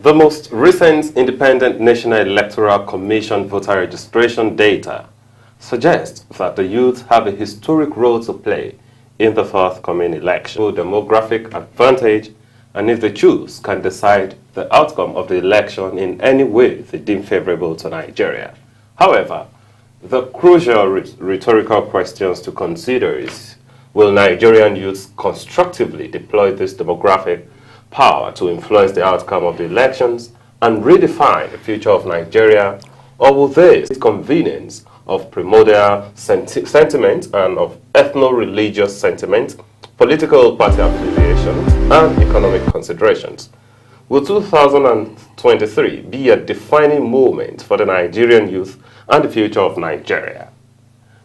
The most recent Independent National Electoral Commission voter registration data suggests that the youth have a historic role to play in the forthcoming election. Demographic advantage, and if they choose, can decide the outcome of the election in any way they deem favorable to Nigeria. However, the crucial rhetorical questions to consider is, will Nigerian youths constructively deploy this demographic power to influence the outcome of the elections and redefine the future of Nigeria, or will they seek convenience of primordial sentiment and of ethno-religious sentiment, political party affiliations, and economic considerations? Will 2023 be a defining moment for the Nigerian youth and the future of Nigeria?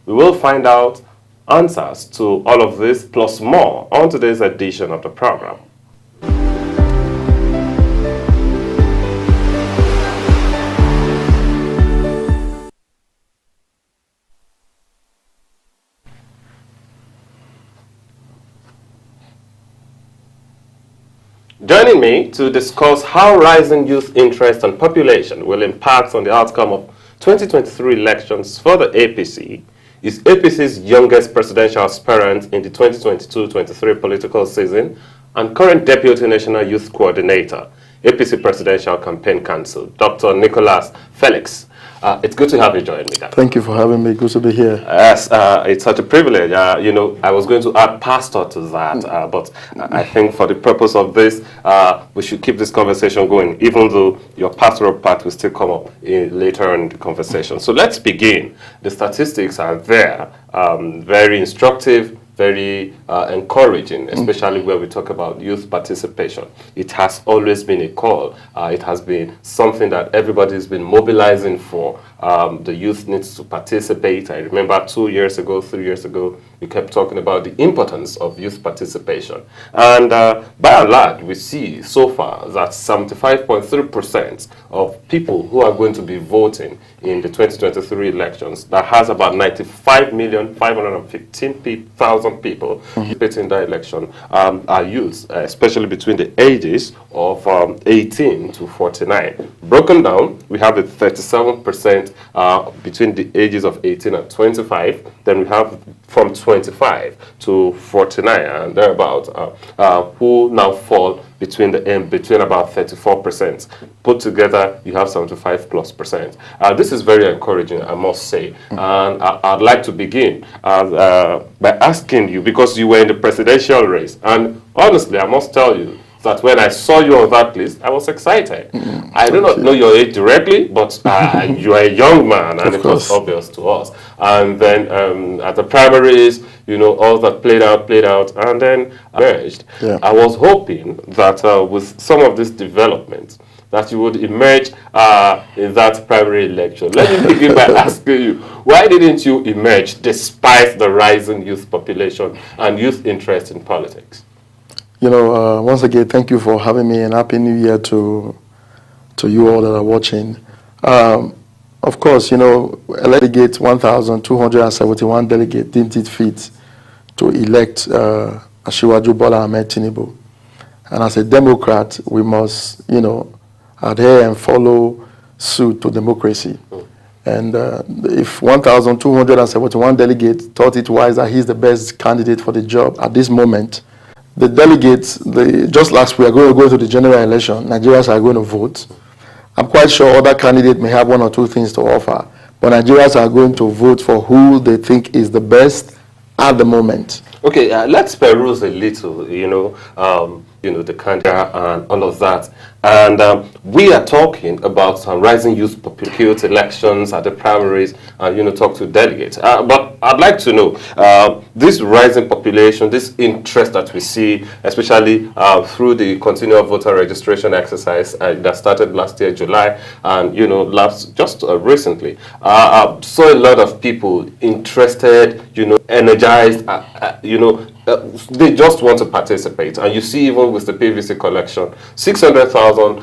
We will find out answers to all of this plus more on today's edition of the program. Joining me to discuss how rising youth interest and population will impact on the outcome of 2023 elections for the APC is APC's youngest presidential aspirant in the 2022-23 political season and current Deputy National Youth Coordinator, APC Presidential Campaign Council, Dr. Nicholas Felix. It's good to have you join me, Dr. Thank you for having me. Good to be here. Yes, it's such a privilege. You know, I was going to add pastor to that, but I think for the purpose of this, we should keep this conversation going, even though your pastoral part will still come up later in the conversation. So let's begin. The statistics are there, very instructive, very encouraging, especially where we talk about youth participation. It has always been a call. It has been something that everybody's been mobilizing for. The youth needs to participate. I remember 2 years ago, 3 years ago, we kept talking about the importance of youth participation. And by and large, we see so far that 75.3% of people who are going to be voting in the 2023 elections, that has about 95,515,000 people participating in that election, are youths, especially between the ages of 18 to 49. Broken down, we have a 37% between the ages of 18 and 25. Then we have from 25 to 49 and thereabouts, who now fall between about 34%. Put together, you have 75+%. This is very encouraging, I must say. And I'd like to begin by asking you, because you were in the presidential race, and honestly, I must tell you that when I saw you on that list, I was excited. I do not know your age directly, but you are a young man, and it was obvious to us. And then at the primaries, you know, all that played out, and then emerged. Yeah. I was hoping that with some of these developments, that you would emerge in that primary election. Let me begin by asking you, why didn't you emerge despite the rising youth population and youth interest in politics? You know, once again, thank you for having me, and Happy New Year to you all that are watching. Of course, you know, delegate 1,271 delegates deemed it fit to elect Asiwaju Bola Ahmed Tinubu. And as a Democrat, we must, you know, adhere and follow suit to democracy. And if 1,271 delegates thought it wise that he's the best candidate for the job at this moment, the delegates, just last week, are going to go to the general election. Nigerians are going to vote. I'm quite sure other candidates may have one or two things to offer, but Nigerians are going to vote for who they think is the best at the moment. Okay, let's peruse a little, you know, the candidate and all of that. And we are talking about rising youth population elections at the primaries, and talk to delegates. But I'd like to know this rising population, this interest that we see, especially through the continual voter registration exercise that started last year, July, and just recently, saw a lot of people interested, energized, they just want to participate. And you see, even with the PVC collection, 600,000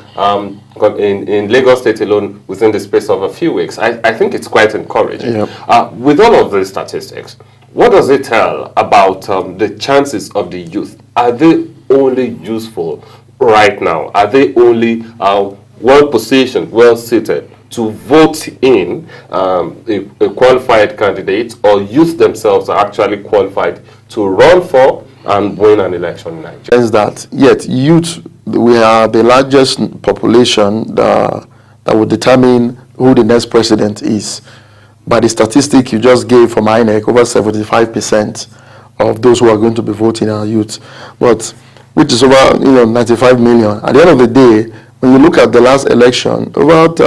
in Lagos State alone within the space of a few weeks. I think it's quite encouraging. Yep. With all of these statistics, what does it tell about the chances of the youth? Are they only useful right now? Are they only well positioned, well seated to vote in a qualified candidate, or youth themselves are actually qualified to run for and win an election in Nigeria? Is that yet youth, we are the largest population that will determine who the next president is. By the statistic you just gave from INEC, over 75% of those who are going to be voting are youth, but which is over 95 million. At the end of the day, when you look at the last election, about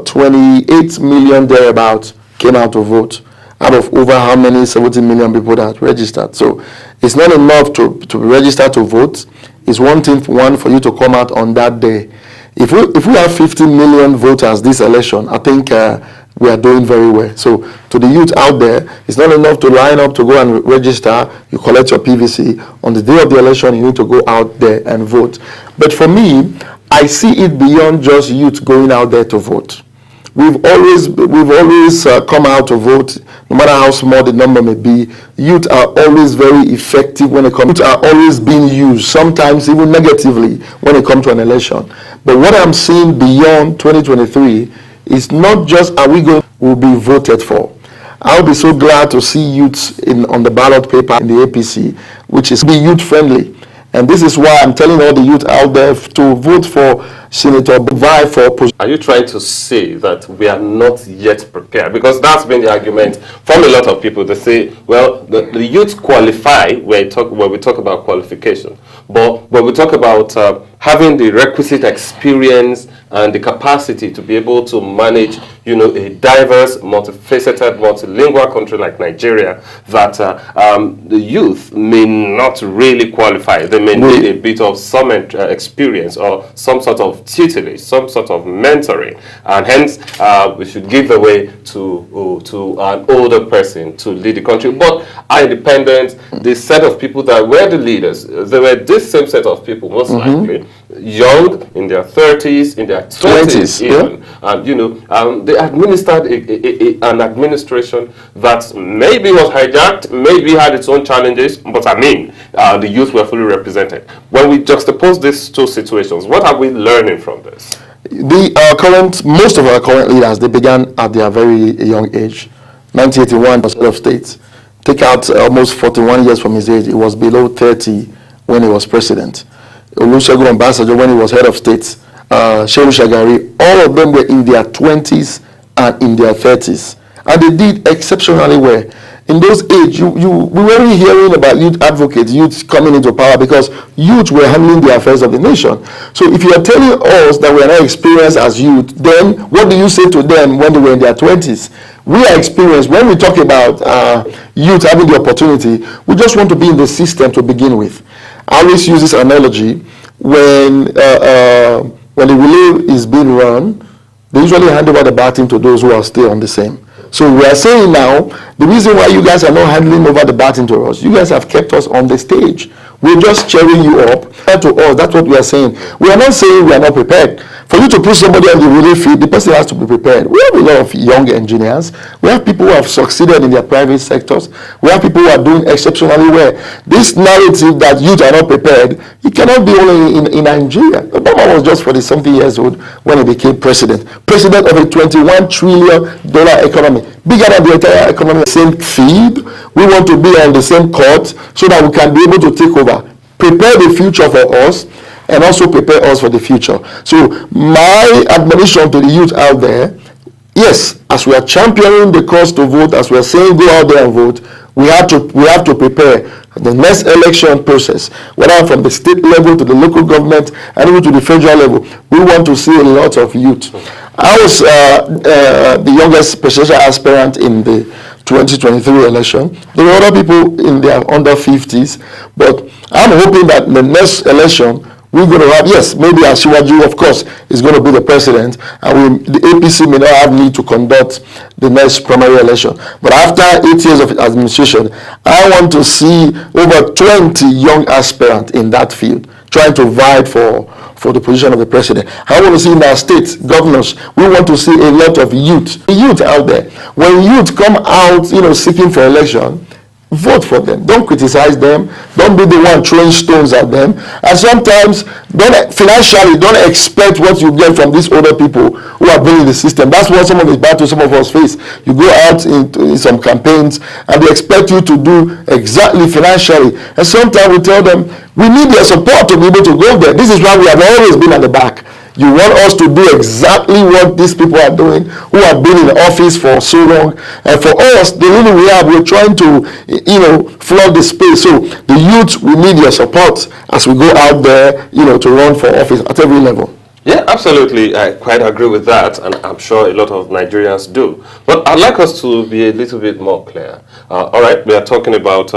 28 million thereabouts came out to vote, out of over how many 70 million people that registered. So it's not enough to be registered to vote. It's one thing for you to come out on that day. If we have 50 million voters this election, I think we are doing very well. So to the youth out there, it's not enough to line up to go and register. You collect your PVC. On the day of the election, you need to go out there and vote. But for me, I see it beyond just youth going out there to vote. We've always come out to vote, no matter how small the number may be. Youth are always very effective when it comes. Youth are always being used, sometimes even negatively, when it comes to an election. But what I'm seeing beyond 2023 is not just are we going will be voted for. I'll be so glad to see youths on the ballot paper in the APC, which is be youth friendly. And this is why I'm telling all the youth out there to vote for Senator Vie for position. Are you trying to say that we are not yet prepared? Because that's been the argument from a lot of people. They say, well, the youth qualify when we talk about qualification. But when we talk about having the requisite experience and the capacity to be able to manage, a diverse, multifaceted, multilingual country like Nigeria, that the youth may not really qualify. They may need a bit of some experience or some sort of tutelage, some sort of mentoring, and hence we should give the way to an older person to lead the country. But our independent, the set of people that were the leaders, they were this same set of people, most likely, young, in their 30s, in their 20s even, and they administered an administration that maybe was hijacked, maybe had its own challenges, but the youth were fully represented. When we juxtapose these two situations, what are we learning from this? Most of our current leaders, they began at their very young age. 1981 was head of state. Take out almost 41 years from his age, he was below 30 when he was president. Olusegun Ambassador, when he was head of state, Shehu Shagari, all of them were in their 20s and in their 30s. And they did exceptionally well. In those age, we weren't hearing about youth advocates, youth coming into power, because youth were handling the affairs of the nation. So if you are telling us that we are not experienced as youth, then what do you say to them when they were in their 20s? We are experienced. When we talk about youth having the opportunity, we just want to be in the system to begin with. I always use this analogy when the relay is being run, they usually hand over the baton to those who are still on the same. So we are saying now, the reason why you guys are not handing over the baton to us, you guys have kept us on the stage. We're just cheering you up. To us, that's what we are saying. We are not saying we are not prepared. For you to put somebody on the relay field, the person has to be prepared. We have a lot of young engineers. We have people who have succeeded in their private sectors. We have people who are doing exceptionally well. This narrative that youth are not prepared, it cannot be only in Nigeria. Obama was just 40-something years old when he became president. President of a $21 trillion economy. Bigger than the entire economy. Same field. We want to be on the same court so that we can be able to take over. Prepare the future for us and also prepare us for the future. So my admonition to the youth out there, yes, as we are championing the cause to vote, as we are saying go out there and vote, we have to prepare the next election process, whether from the state level to the local government and even to the federal level. We want to see a lot of youth. I was the youngest presidential aspirant in the 2023 election. There were other people in their under 50s, but I'm hoping that the next election we're going to have, yes, maybe Asiwaju, of course, is going to be the president, and the APC may not have need to conduct the next primary election. But after 8 years of administration, I want to see over 20 young aspirants in that field trying to vie for the position of the president. I want to see in our states, governors, we want to see a lot of youth out there. When youth come out, seeking for election, vote for them. Don't criticize them. Don't be the one throwing stones at them. And sometimes, don't expect what you get from these older people who are building the system. That's what some of the battles some of us face. You go out in some campaigns and they expect you to do exactly financially. And sometimes we tell them, we need their support to be able to go there. This is why we have always been at the back. You want us to do exactly what these people are doing, who have been in office for so long. And for us, the little we're trying to, flood the space. So the youth, we need your support as we go out there, to run for office at every level. Yeah, absolutely. I quite agree with that, and I'm sure a lot of Nigerians do. But I'd like us to be a little bit more clear. All right, we are talking about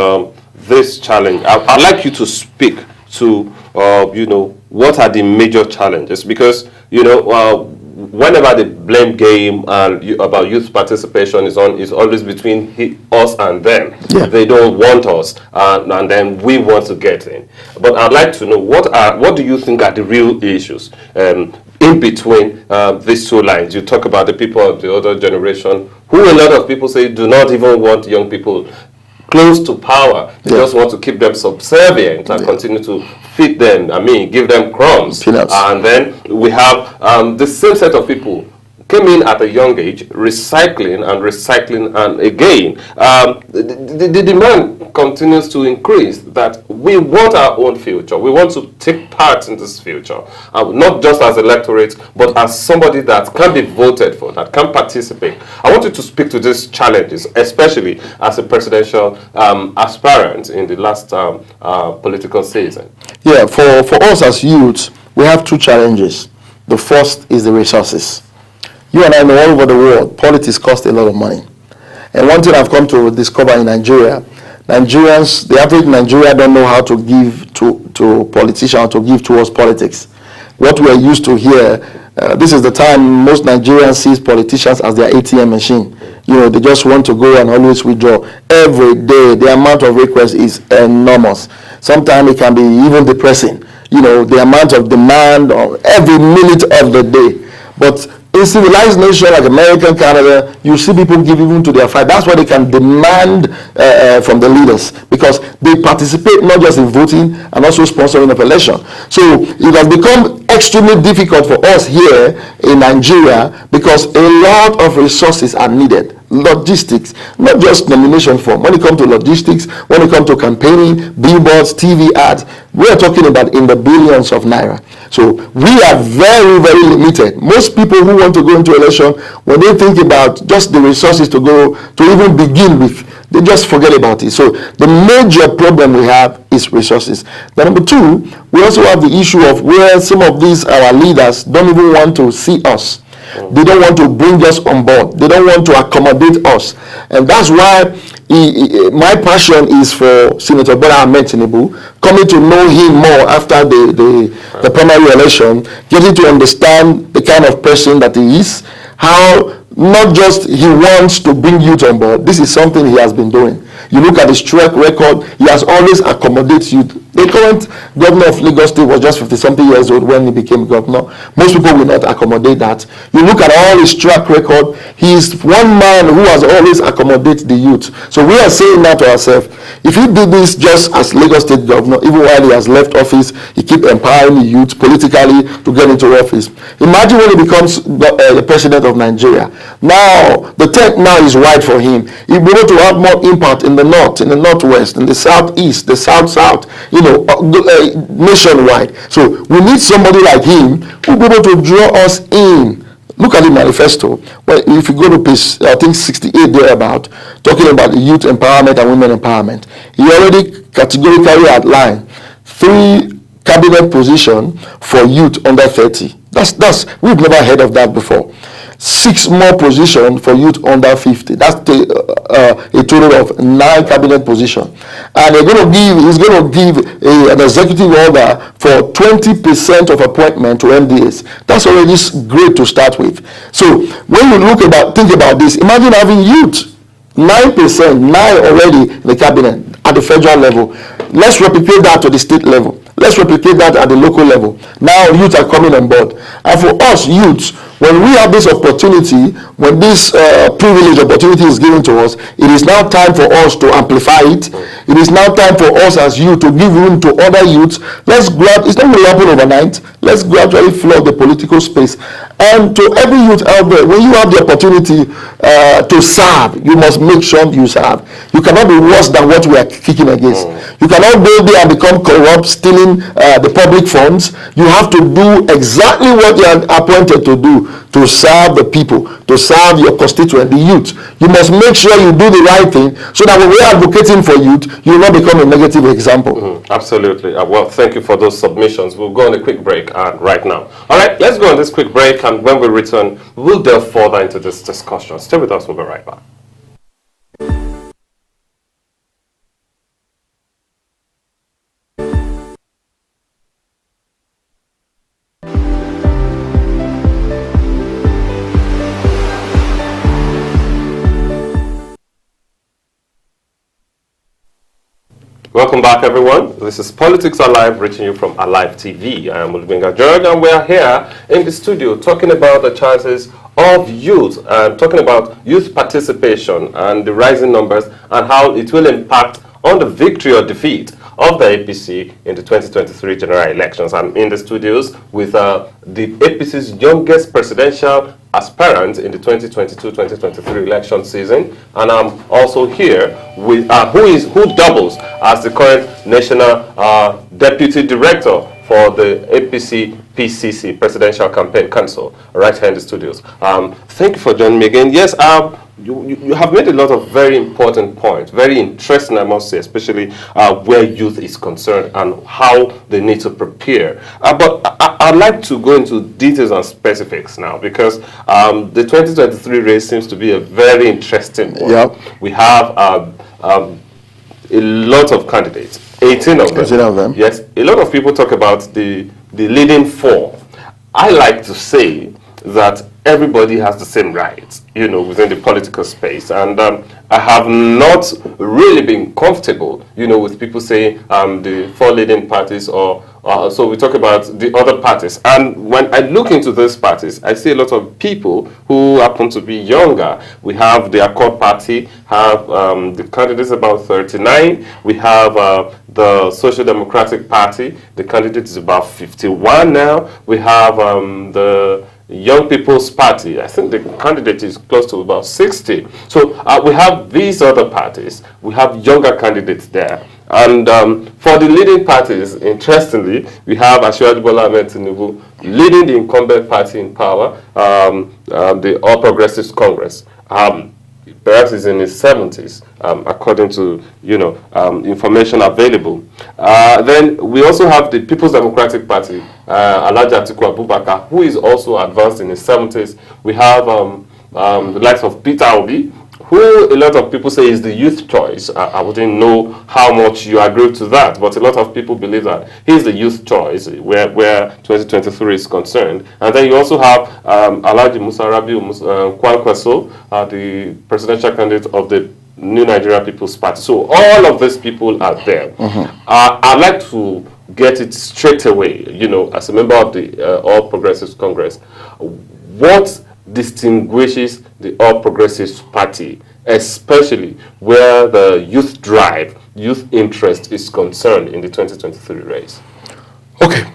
this challenge. I'd like you to speak to, what are the major challenges? Because, whenever the blame game about youth participation is on, it's always between us and them. Yeah. They don't want us, and then we want to get in. But I'd like to know, what do you think are the real issues in between these two lines? You talk about the people of the older generation, who a lot of people say do not even want young people close to power. They just want to keep them subservient and continue to feed them, give them crumbs. Peanuts. And then we have the same set of people came in at a young age, recycling and again. The demand continues to increase, that we want our own future. We want to take part in this future, not just as electorate, but as somebody that can be voted for, that can participate. I want you to speak to these challenges, especially as a presidential aspirant in the last political season. Yeah, for us as youths, we have two challenges. The first is the resources. You and I know all over the world, politics cost a lot of money. And one thing I've come to discover in Nigeria, the average Nigerian don't know how to give to politicians, to give towards politics. What we're used to here, this is the time most Nigerians see politicians as their ATM machine. They just want to go and always withdraw. Every day, the amount of requests is enormous. Sometimes it can be even depressing. The amount of demand on every minute of the day. But in civilized nations like America and Canada, you see people give even to their fight. That's why they can demand from the leaders, because they participate not just in voting and also sponsoring of election. So it has become extremely difficult for us here in Nigeria because a lot of resources are needed. Logistics, not just nomination form. When it comes to logistics, when it comes to campaigning, billboards, TV ads, we are talking about in the billions of naira. So we are very, very limited. Most people who want to go into election, when they think about just the resources to go to even begin with, they just forget about it. So the major problem we have is resources. Then number two, we also have the issue of where some of these our leaders don't even want to see us. They don't want to bring us on board. They don't want to accommodate us. And that's why my passion is for Senator Bola Ahmed Tinubu, coming to know him more after the primary election, getting to understand the kind of person that he is, how not just he wants to bring youth on board. This is something he has been doing. You look at his track record, he has always accommodated youth. The current governor of Lagos State was just 50-something years old when he became governor. Most people will not accommodate that. You look at all his track record, he is one man who has always accommodated the youth. So we are saying now to ourselves, if he did this just as Lagos State governor, even while he has left office, he keep empowering the youth politically to get into office. Imagine when he becomes the president of Nigeria. Now, the tent now is wide for him. He'll be able to have more impact in the north, in the northwest, in the southeast, the south-south, nationwide. So we need somebody like him who will be able to draw us in. Look at the manifesto. Well, if you go to page, I think 68 thereabout, talking about the youth empowerment and women empowerment, he already categorically outlined 3 cabinet positions for youth under 30. We've never heard of that before. 6 more positions for youth under 50. That's a total of 9 cabinet positions. And he's going to give an executive order for 20% of appointment to MDAs. That's already great to start with. So when you think about this, imagine having youth. 9%, 9 already in the cabinet at the federal level. Let's replicate that to the state level. Let's replicate that at the local level. Now youth are coming on board. And for us youths, when we have this opportunity, when this privilege opportunity is given to us, it is now time for us to amplify it. It is now time for us as youth to give room to other youths. Let's grab, it's not going to happen overnight. Let's gradually flood the political space. And to every youth out there, when you have the opportunity to serve, you must make sure you serve. You cannot be worse than what we are kicking against. You cannot go there and become corrupt, stealing the public funds. You have to do exactly what you are appointed to do, to serve the people, to serve your constituent, the youth. You must make sure you do the right thing so that when we are advocating for youth, you will not become a negative example. Absolutely. Well, thank you for those submissions. We'll go on a quick break right now. All right, let's go on this quick break, and when we return, we'll delve further into this discussion. Stay with us. We'll be right back. Welcome back, everyone. This is Politics Alive, reaching you from Alive TV. I am Mulubinga George, and we are here in the studio talking about the chances of youth, and talking about youth participation and the rising numbers and how it will impact on the victory or defeat of the APC in the 2023 general elections. I'm in the studios with the APC's youngest presidential aspirant in the 2022-2023 election season, and I'm also here with who doubles as the current national deputy director for the APC PCC, Presidential Campaign Council, right here in the studios. Thank you for joining me again. Yes, you have made a lot of very important points, very interesting, I must say, especially where youth is concerned and how they need to prepare. But I'd like to go into details and specifics now, because the 2023 race seems to be a very interesting one. Yep. We have a lot of candidates, 18 of them. 18 of them. Yes, a lot of people talk about the leading four. I like to say that everybody has the same rights, within the political space. And I have not really been comfortable, with people saying the four leading parties, or so we talk about the other parties. And when I look into these parties, I see a lot of people who happen to be younger. We have the Accord Party, have the candidates about 39. We have the Social Democratic Party. The candidate is about 51 now. We have the Young People's Party. I think the candidate is close to about 60. So we have these other parties. We have younger candidates there. And for the leading parties, interestingly, we have Asiwaju Bola Ahmed Tinubu leading the incumbent party in power, the All Progressives Congress. Perhaps he's in his 70s, according to information available. Then we also have the People's Democratic Party, Alhaji Atiku Abubakar, who is also advanced in his 70s. We have the likes of Peter Obi, who a lot of people say is the youth choice. I wouldn't know how much you agree to that, but a lot of people believe that he's the youth choice where 2023 is concerned. And then you also have Alhaji Musa Rabiu Kwankwaso, the presidential candidate of the New Nigeria People's Party. So all of these people are there. I'd like to get it straight away, as a member of the All Progressives Congress, what distinguishes the All Progressives Party, especially where the youth drive, youth interest is concerned in the 2023 race? Okay,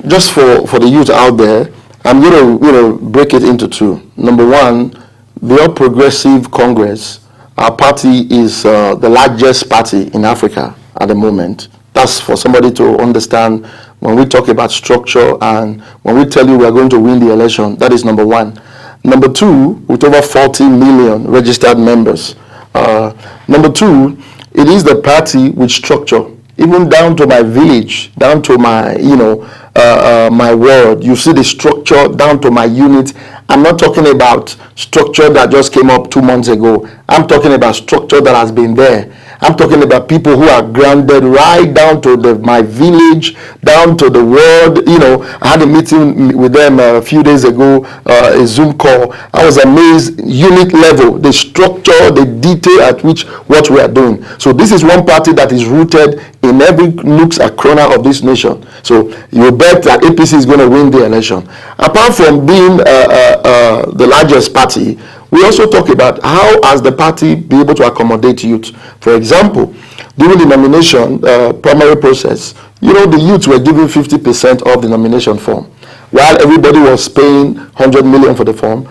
just for the youth out there, I'm going to break it into two. Number one, the All Progressive Congress, our party is the largest party in Africa at the moment. That's for somebody to understand when we talk about structure and when we tell you we are going to win the election. That is number one. Number two, with over 40 million registered members. Number two, it is the party with structure, even down to my village, down to my, my ward. You see the structure down to my unit. I'm not talking about structure that just came up 2 months ago. I'm talking about structure that has been there. I'm talking about people who are grounded right down to my village, down to the world. You know, I had a meeting with them a few days ago, a Zoom call. I was amazed, unit level, the structure, the detail at which what we are doing. So this is one party that is rooted in every nooks and corner of this nation. So you bet that APC is going to win the election. Apart from being the largest party, we also talk about how has the party be able to accommodate youth. For example, during the nomination primary process, you know, the youth were given 50% of the nomination form. While everybody was paying 100 million for the form,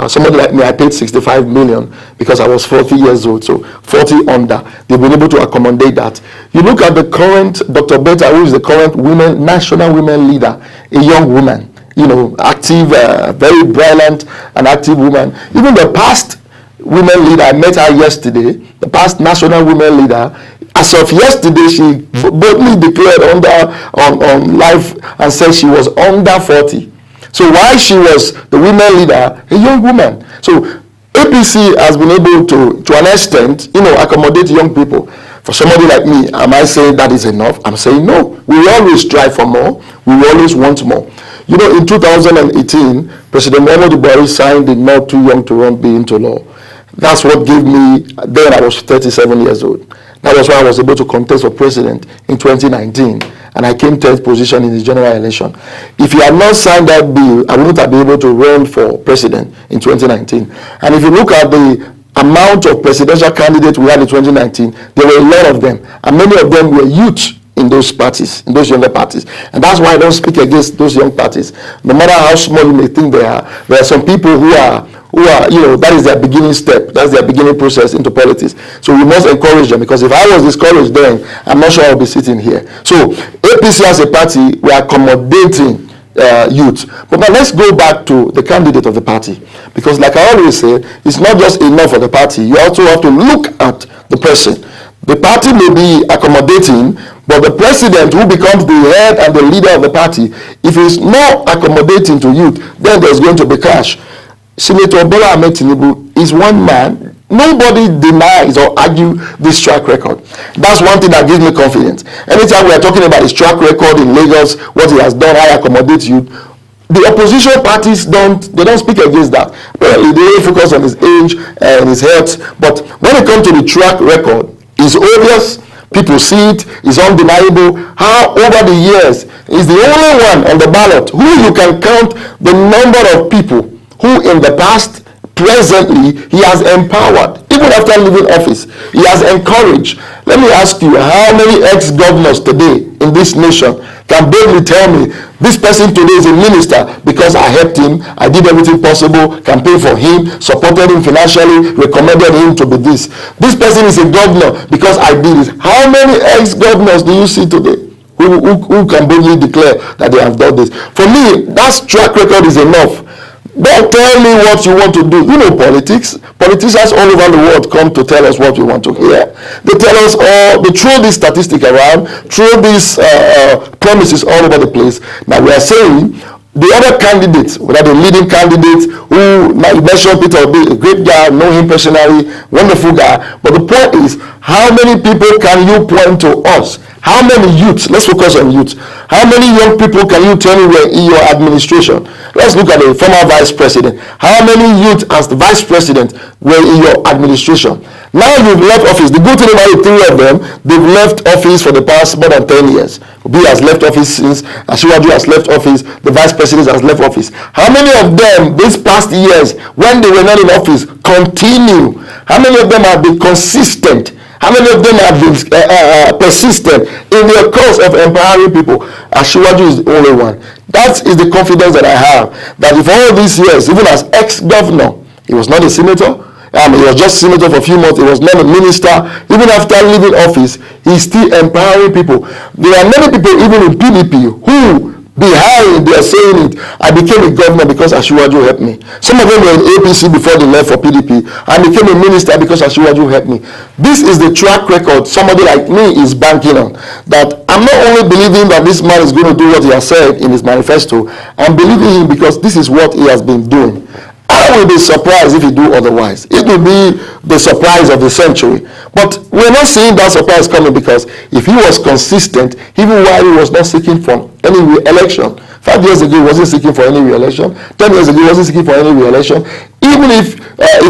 somebody like me, I paid 65 million because I was 40 years old, so 40 under. They've been able to accommodate that. You look at the current, Dr. Beta, who is the current national women leader, a young woman, you know, active, very brilliant and active woman. Even the past women leader, I met her yesterday, the past national women leader, as of yesterday, she boldly declared on live and said she was under 40. So while she was the women leader, a young woman. So APC has been able to an extent, you know, accommodate young people. For somebody like me, am I saying that is enough? I'm saying no. We always strive for more. We always want more. You know, in 2018, President Muhammadu Buhari signed the Not Too Young to Run Bill into law. That's what gave me, then I was 37 years old. That was why I was able to contest for president in 2019. And I came 10th position in the general election. If he had not signed that bill, I wouldn't have been able to run for president in 2019. And if you look at the amount of presidential candidates we had in 2019, there were a lot of them. And many of them were youth in those parties, in those younger parties. And that's why I don't speak against those young parties. No matter how small you may think they are, there are some people who are, you know, that is their beginning step. That's their beginning process into politics. So we must encourage them, because if I was discouraged then, I'm not sure I'll be sitting here. So APC as a party, we are accommodating youth. But now let's go back to the candidate of the party. Because like I always say, it's not just enough for the party. You also have to look at the person. The party may be accommodating, but the president who becomes the head and the leader of the party, if he's not accommodating to youth, then there's going to be clash. Senator Bola Ahmed Tinubu is one man. Nobody denies or argue this track record. That's one thing that gives me confidence. Anytime we are talking about his track record in Lagos, what he has done, how he accommodates youth, the opposition parties don't speak against that. Apparently, they only focus on his age and his health. But when it comes to the track record, it's obvious. People see it. It's undeniable. How over the years is the only one on the ballot who you can count the number of people who in the past, presently, he has empowered. Even after leaving office, he has encouraged. Let me ask you, how many ex-governors today in this nation can boldly tell me, this person today is a minister because I helped him, I did everything possible, campaigned for him, supported him financially, recommended him to be this. This person is a governor because I did it. How many ex-governors do you see today who can boldly declare that they have done this? For me, that track record is enough. Don't tell me what you want to do. You know politics. Politicians all over the world come to tell us what we want to hear. They tell us all, they throw this statistic around, throw these promises all over the place. Now we are saying the other candidates, whether the leading candidates, who now you mentioned Peter Obi, a great guy, know him personally, wonderful guy. But the point is, how many people can you point to us? How many youths, let's focus on youth. How many young people can you tell me were in your administration? Let's look at the former vice president. How many youth as the vice president were in your administration? Now you've left office. The good thing about the three of them, they've left office for the past more than 10 years. Obi has left office since, Asiwaju has left office, the vice president has left office. How many of them, these past years, when they were not in office, continue? How many of them have been consistent? How many of them have been persistent in their cause of empowering people? Asiwaju is the only one. That is the confidence that I have. That if all these years, even as ex-governor, he was not a senator, he was just senator for a few months, he was not a minister, even after leaving office, he's still empowering people. There are many people, even in PDP, who behind they are saying it, I became a governor because Asiwaju helped me. Some of them were in APC before they left for PDP. I became a minister because Asiwaju helped me. This is the track record somebody like me is banking on. That I'm not only believing that this man is going to do what he has said in his manifesto, I'm believing him because this is what he has been doing. I will be surprised if he do otherwise. It will be the surprise of the century. But we're not seeing that surprise coming, because if he was consistent, even while he was not seeking for any re-election, 5 years ago he wasn't seeking for any re-election, 10 years ago he wasn't seeking for any re-election, even if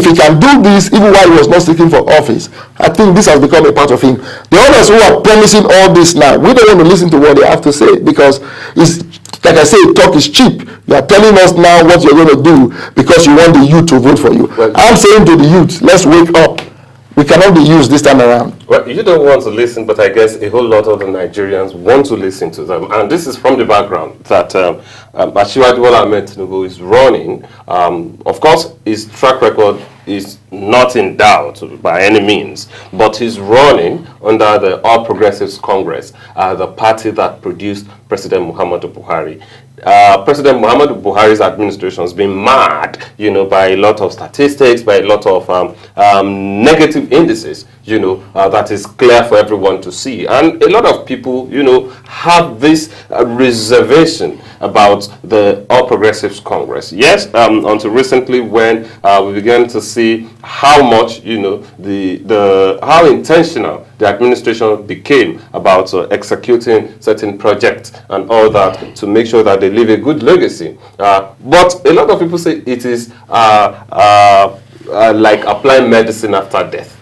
he can do this, even while he was not seeking for office, I think this has become a part of him. The others who are promising all this now, we don't want to listen to what they have to say, because it's, like I say, talk is cheap. You are telling us now what you're going to do because you want the youth to vote for you. Well, I'm saying to the youth, let's wake up. We cannot be used this time around. Well, you don't want to listen, but I guess a whole lot of the Nigerians want to listen to them. And this is from the background that Asiwaju Bola Ahmed Tinubu is running. Of course, his track record is not in doubt by any means, but he's running under the All Progressives Congress, the party that produced President Muhammadu Buhari. President Muhammadu Buhari's administration has been marred, by a lot of statistics, by a lot of negative indices, that is clear for everyone to see. And a lot of people, have this reservation about the All Progressives Congress. Yes, until recently, when we began to see how much, how intentional the administration became about executing certain projects and all that to make sure that they leave a good legacy. But a lot of people say it is like applying medicine after death.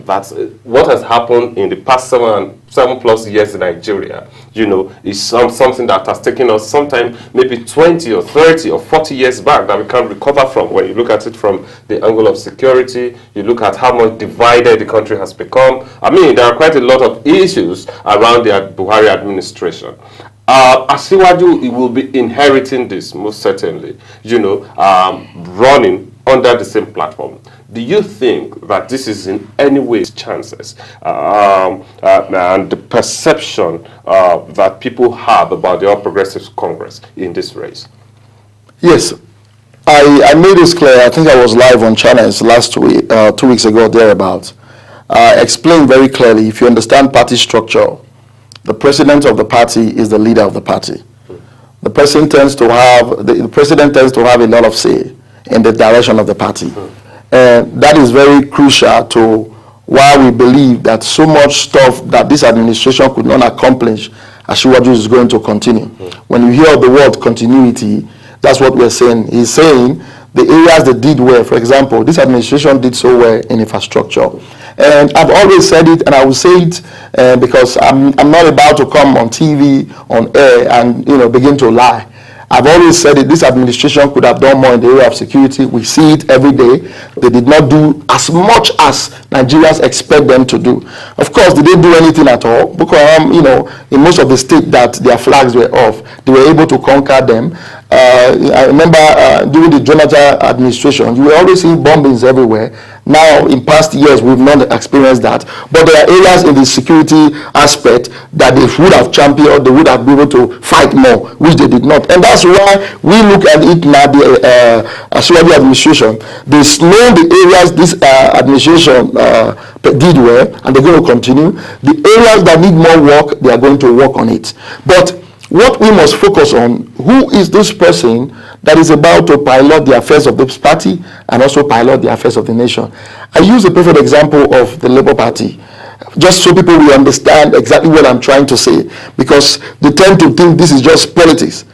That's what has happened in the past 7+ years in Nigeria. Is something that has taken us sometime maybe 20 or 30 or 40 years back that we can't recover from. When you look at it from the angle of security, you look at how much divided the country has become. I mean, there are quite a lot of issues around the Buhari administration. Asiwaju will be inheriting this, most certainly, running under the same platform. Do you think that this is in any way chances and the perception that people have about the All Progressives Congress in this race? Yes. I made this clear. I think I was live on channels last week, 2 weeks ago, thereabouts. I explained very clearly, if you understand party structure, the president of the party is the leader of the party. The president tends to have a lot of say in the direction of the party. And that is very crucial to why we believe that so much stuff that this administration could not accomplish, Asiwaju is going to continue. When you hear the word continuity, that's what we're saying. He's saying the areas that did well, for example, this administration did so well in infrastructure. And I've always said it, and I will say it because I'm not about to come on TV, on air, and begin to lie. I've always said it, this administration could have done more in the area of security. We see it every day. They did not do as much as Nigerians expect them to do. Of course, they didn't do anything at all because, in most of the states that their flags were off, they were able to conquer them. I remember during the Jonathan administration, you were always seeing bombings everywhere. Now, in past years, we've not experienced that. But there are areas in the security aspect that they would have championed, they would have been able to fight more, which they did not. And that's why we look at it now, the Asiwaju administration. They slowed the areas this administration did well, and they're going to continue. The areas that need more work, they are going to work on it. But what we must focus on, who is this person that is about to pilot the affairs of this party and also pilot the affairs of the nation? I use a perfect example of the Labour Party, just so people will understand exactly what I'm trying to say, because they tend to think this is just politics.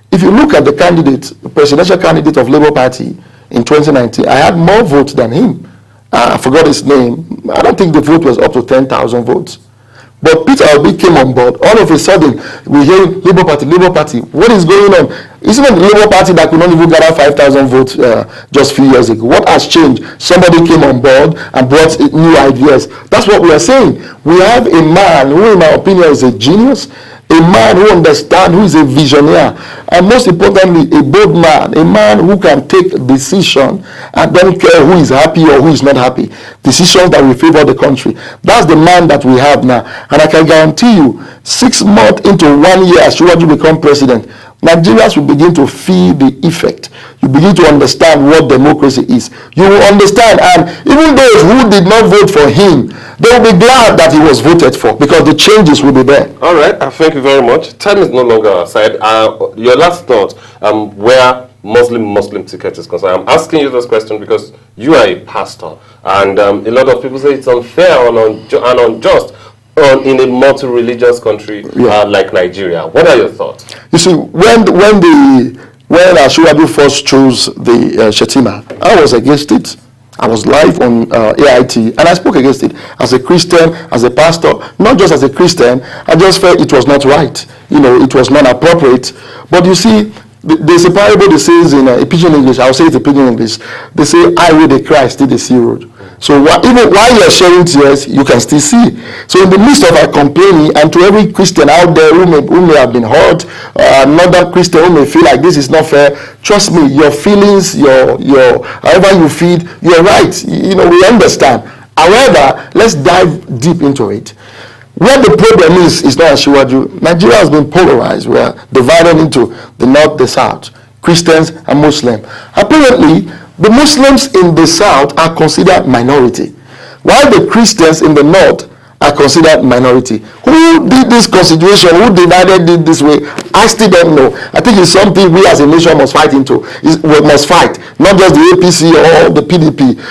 If you look at the candidate, the presidential candidate of Labour Party in 2019, I had more votes than him. I forgot his name. I don't think the vote was up to 10,000 votes. But Peter Obi came on board. All of a sudden, we hear Labour Party, Labour Party. What is going on? It's not the Labour Party that could not even gather 5,000 votes just a few years ago. What has changed? Somebody came on board and brought new ideas. That's what we are saying. We have a man who, in my opinion, is a genius. A man who understands, who is a visionary, and most importantly, a bold man, a man who can take decision and don't care who is happy or who is not happy. Decisions that will favor the country. That's the man that we have now. And I can guarantee you, 6 months into 1 year, as soon as you become president, Nigerians will begin to feel the effect. You begin to understand what democracy is. You will understand, and even those who did not vote for him, they will be glad that he was voted for, because the changes will be there. All right, thank you very much. Time is no longer our side. Your last thought, where Muslim ticket is concerned? I'm asking you this question because you are a pastor, and a lot of people say it's unfair and unjust in a multi-religious country like Nigeria. What are your thoughts? You see, when Ashwadu first chose the Shetima, I was against it. I was live on AIT, and I spoke against it as a Christian, as a pastor, not just as a Christian. I just felt it was not right. It was not appropriate. But you see, there's a parable that says in Pidgin English, I'll say it in Pidgin English, they say, I will the Christ, did the sea road. So even while you're sharing tears, you can still see. So in the midst of our complaining, and to every Christian out there who may have been hurt, another Christian who may feel like this is not fair, trust me, your feelings, your however you feel, you're right. We understand. However, let's dive deep into it. What the problem is not Ashiwaju. Nigeria has been polarized. We are divided into the north, the south, Christians and Muslims. Apparently, the Muslims in the south are considered minority, while the Christians in the north are considered minority. Who did this constitution? Who divided it this way? I still don't know. I think it's something we as a nation must fight into. We must fight, not just the APC or the PDP.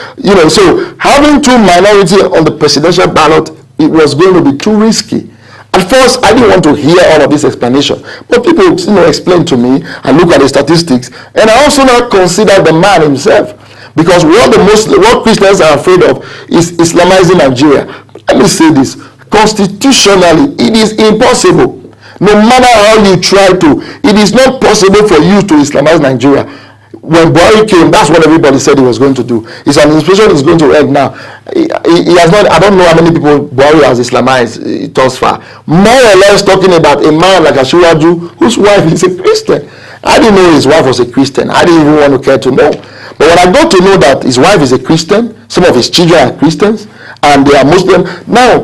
So having two minority on the presidential ballot, it was going to be too risky. At first, I didn't want to hear all of this explanation, but people, explained to me. I look at the statistics, and I also now consider the man himself, because what Christians are afraid of is Islamizing Nigeria. Let me say this: constitutionally, it is impossible. No matter how you try to, it is not possible for you to Islamize Nigeria. When Buhari came, that's what everybody said he was going to do. His administration is going to end now. He has not, I don't know how many people Buhari has Islamized thus far. More or less talking about a man like Ashiwaju, whose wife is a Christian. I didn't know his wife was a Christian. I didn't even want to care to know. But when I got to know that his wife is a Christian, some of his children are Christians, and they are Muslim. Now,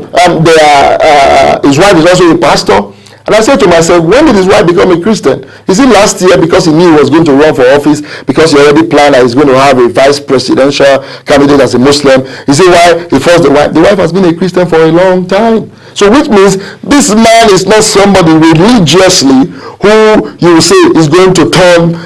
his wife is also a pastor. And I said to myself, when did his wife become a Christian? Is it last year because he knew he was going to run for office, because he already planned that he's going to have a vice presidential candidate as a Muslim? Is it why he forced the wife? The wife has been a Christian for a long time. So which means this man is not somebody religiously who you will say is going to turn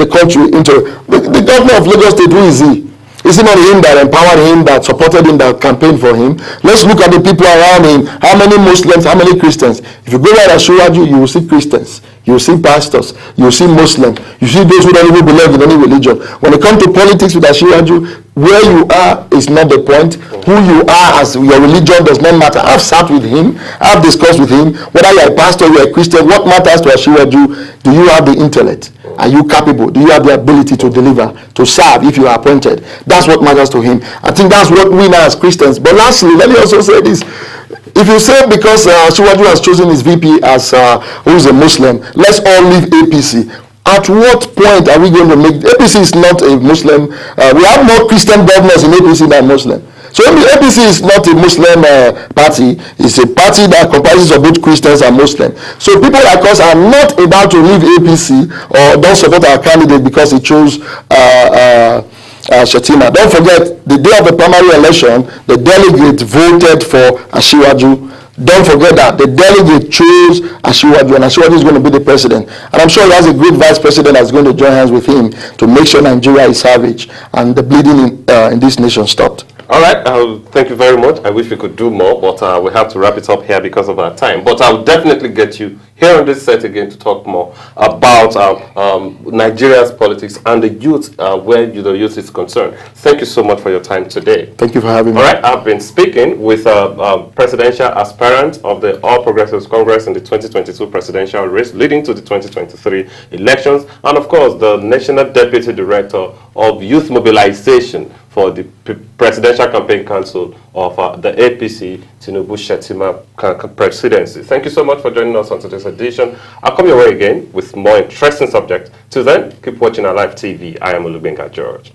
the country into... The governor of Lagos State, who is he? Is it not him that empowered him, that supported him, that campaigned for him? Let's look at the people around him. How many Muslims, how many Christians? If you go right at Ashwaju, you will see Christians. You will see pastors. You will see Muslims. You see those who don't even believe in any religion. When it comes to politics with Ashwaju, where you are is not the point. Who you are as your religion does not matter. I've sat with him. I've discussed with him. Whether you're a pastor, you're a Christian, what matters to Ashwaju? Do you have the intellect? Are you capable? Do you have the ability to deliver, to serve if you are appointed? That's what matters to him. I think that's what we know as Christians. But lastly, let me also say this. If you say because Shiwaju has chosen his VP as who is a Muslim, let's all leave APC. At what point are we going to make... APC is not a Muslim. We have more Christian governors in APC than Muslim. So the APC is not a Muslim party. It's a party that comprises of both Christians and Muslims. So people like us are not about to leave APC or don't support our candidate because he chose Shetima. Don't forget, the day of the primary election, the delegate voted for Ashiwaju. Don't forget that the delegate chose Ashiwaju, and Ashiwaju is going to be the president. And I'm sure he has a great vice president that's going to join hands with him to make sure Nigeria is savage and the bleeding in this nation stopped. All right, thank you very much. I wish we could do more, but we have to wrap it up here because of our time. But I'll definitely get you here on this set again to talk more about Nigeria's politics and the youth, where the youth is concerned. Thank you so much for your time today. Thank you for having me. All right, I've been speaking with presidential aspirant of the All Progressives Congress in the 2022 presidential race leading to the 2023 elections, and of course the National Deputy Director of Youth Mobilization for the Presidential Campaign Council of the APC Tinubu Shetima presidency. Thank you so much for joining us on today's edition. I'll come your way again with more interesting subjects. Till then, keep watching our live TV. I am Olubenga George.